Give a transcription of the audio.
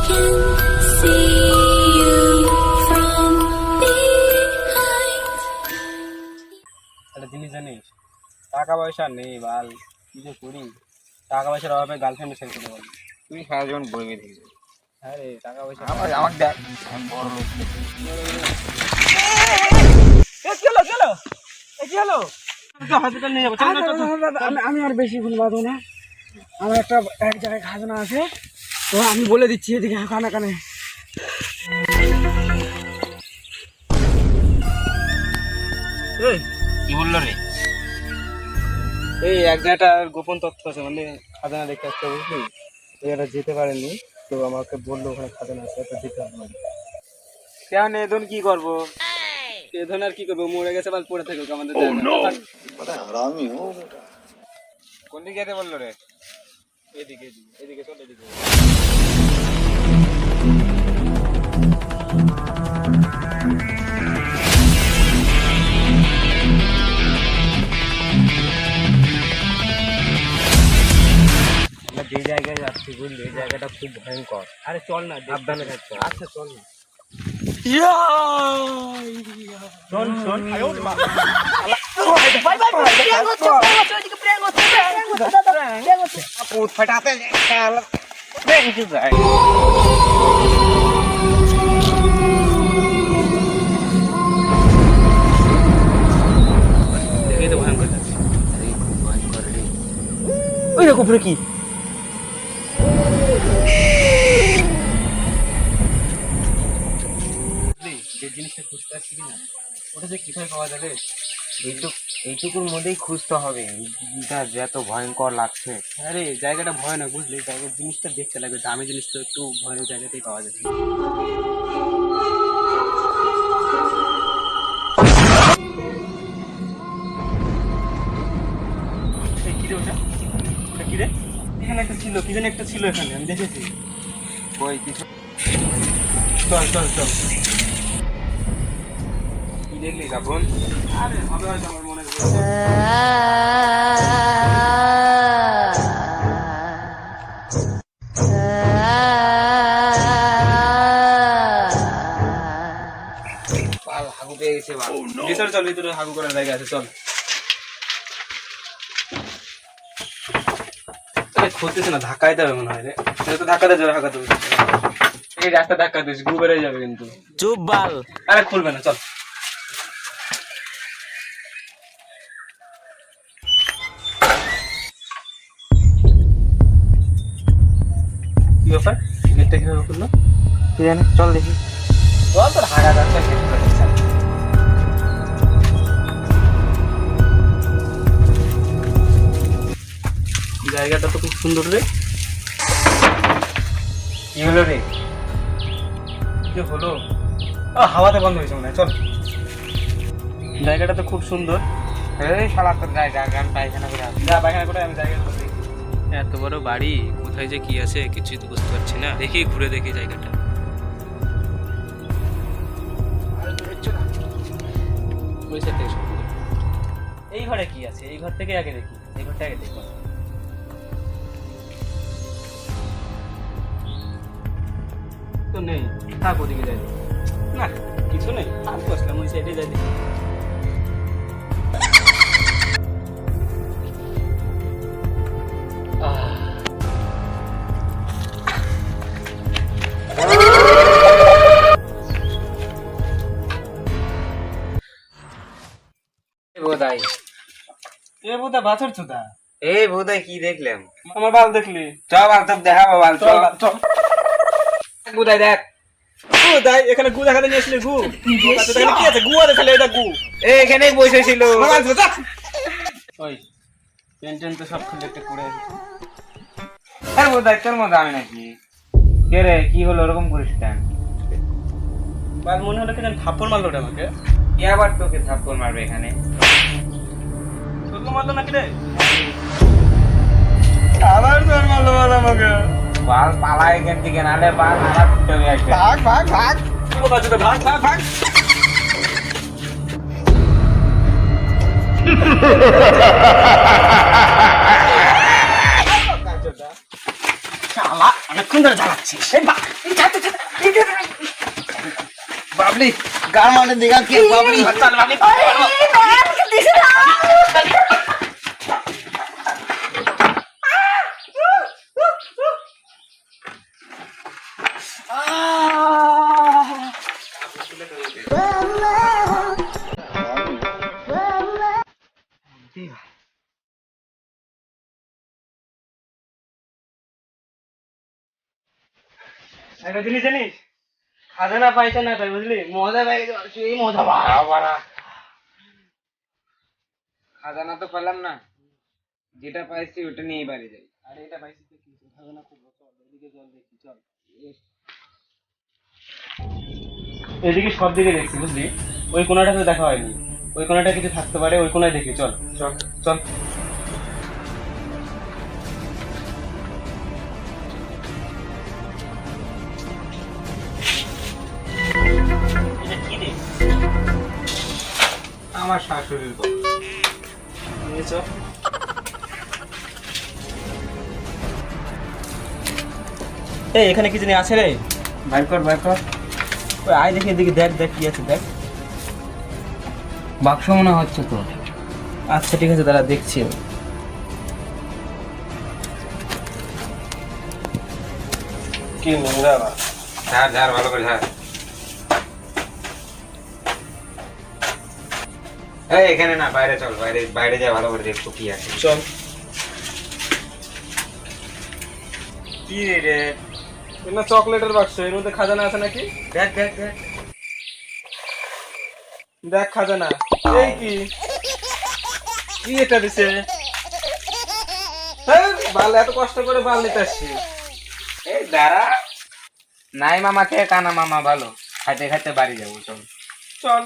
একটা জিনিস জানিস, টাকা পয়সা নেই বাল, কি যে করি। টাকা পয়সার অভাবে গার্লফ্রেন্ড ছেড়ে দিতে পারি। তুই সারা জীবন বইবে থেকে হ্যাঁ রে, টাকা পয়সা আমাকে দেখ বড় লোক চলো চলো, কি হলো? হসপিটাল নিয়ে যাবো। আমি আর বেশি ভুল বাঁধবো না। আমার এক জায়গায় খাজনা আছে, তো আমি বলে দিচ্ছি এদিকে কানে কানে। কি বললো রে? এই এক জায়গাটা গোপন তথ্য আছে, মানে খাজানা দেখতে আসছে, বুঝলি? ওই একটা যেতে পারেনি, তো আমাকে বললো ওখানে খাজানা আছে, একটা যেতে হবে। কেন এধন কি করবো? এধন আর কি করবো, মরে গেছে বাল, পড়ে থাকুক আমাদের। কোন দিকে যেতে বললো রে? এদিকে এদিকে চল, এদিকে। যে জায়গায় যাচ্ছি বুঝলি, এই জায়গাটা খুব ভয়ঙ্কর। আরে চল না, সাবধানে থাকতে। আচ্ছা চল না, শোন শোন। ফাটাতে দেখেই তো ভয়ঙ্কর লাগছে। ওই দেখো উপরে কি, যে জিনিসটা খুঁজতে আসছি কিনা, ওটা যে কিভাবে পাওয়া যাবে? এইটুকুর মধ্যেই খুঁজতে হবে। এইটা যত ভয়ঙ্কর লাগছে। আরে জায়গাটা ভয়ানক বুঝলি, জায়গার জিনিসটা দেখতে লাগবে, দামি জিনিস তো একটু ভয়ানক জায়গাতেই পাওয়া যাবে। কি রে ওটা? ওটা কি রে? এখানে একটা ছিল, কি জানি একটা ছিল এখানে, আমি দেখেছি। কই কিছু চল চল চল। কি দেখলি তখন? আরে হবে হয়তো, আমার মনে হয়। হাগু পেয়ে গেছে। ভিতরে চল, ভিতরে হাগু করার জায়গা আছে, চল। খুলতেছে না, ধাক্কা দিতে হবে মনে হয় রে। তো ধাক্কা দিয়ে যাবে, হাঁকা দেবে। এই রাস্তা ধাক্কা দিস, গু বেড়ে যাবে কিন্তু। চুপ বাল। আরে খুলবে না, চল। কি ব্যাপার, গেটটা কিভাবে খুললো? কি জানি, চল দেখি। চল, তোর হাগা রাস্তা শেষ করে দিচ্ছি। জায়গাটা তো খুব সুন্দর রে। কি হলো রে? কি হলো? হাওয়াতে বন্ধ হয়েছে মনে হয়, চল। জায়গাটা তো খুব সুন্দর। এই শালা তোর জায়গা গান পায়খানা করে আসে। যা পায়খানা করে, আমি জায়গা করছি। এত বড় বাড়ি, কোথায় যে কি আছে কিছুই তো বুঝতে পারছি না। দেখি ঘুরে দেখি জায়গাটা। ওই সাইড থেকে শুরু করি। এই ঘরে কি আছে? এই ঘর থেকে আগে দেখি, এই ঘরটা আগে দেখি। তো নেই, থাক ওদিকে যাই। না কিছু নেই, আমি বসলাম ওই সাইডে যাই দেখি। বোধাই এ বোধা বাছর চোদা। এই বোধাই কি দেখলাম? আমার বাল দেখলি? চল বাল সব দেখাবো, বাল চল চল। বোধাই দেখ। তাই এখানে গু দেখাতে নিয়ে আসলে, গু এখানে কি আছে? গু আছে, তাহলে এটা গু। এখানেই বসেছিল। ওই টেন টেন তো সব খুলে একটা করে আছে। আর বোধাই তোর মতো আমি নাকি? কে রে, কি হলো ওরকম করিস কেন? বাল মনে হলো কেন থাপ্পড় মারলো ওটা আমাকে। কে আবার তোকে থাপ্পড় মারবে এখানে? তোকে মারলো নাকি রে? আবার তোর মারলো বল আমাকে। বাল পালা এখান থেকে, নালে বাল নালা ফুটে আসবে। ভাগ ভাগ ভাগ, কোথা থেকে ভাগ ভাগ ভাগ। শালা অনেকক্ষণ ধরে জ্বালাচ্ছি বাবলি গার মানে দেখা কে বাবলি একটা জিনিস জানিস খাজানা পাইছে না তাই বুঝলি মজা পাই গেছে এই মজা বাড়া খাজানা তো পেলাম না, যেটা পাইছি ওটা নিয়ে বাড়ি যাই। আরে এটা পাইছি তো কি খাজানা খুব চল এদিকে জল দেখি চল এদিকে সব দিকে দেখছি বুঝলি ওই কোনাটাতে দেখা হয়নি ওই কোনাটা কিছু থাকতে পারে ওই কোনায় দেখি চল চল চল এটা কি রে আমার শাশুড়ির কথা। নিয়ে চল এই এখানে কি জানি আছে রে বাইর কর বাইর কর। ওই আয় দেখি এদিকে দেখ দেখ কি আছে দেখ বাক্স মনে হচ্ছে তো। আচ্ছা ঠিক আছে দাঁড়া দেখছি আমি। কি নোংরা বা ঝাড় ঝাড় ভালো করে ঝাড়। এই এখানে না, বাইরে চল, বাইরে বাইরে যা ভালো করে দেখবো কি আছে। চল কি রে এটা চকলেটের বাক্স এর মধ্যে খাজানা আছে নাকি দেখ দেখ দেখ। দেখ খাজানা এই কি কি এটা দিছে বাল এত কষ্ট করে বাল নিতে আসছি এই দাঁড়া, নাই মামা খেয়ে কানা মামা ভালো, খাইতে খাইতে বাড়ি যাবো চল। চল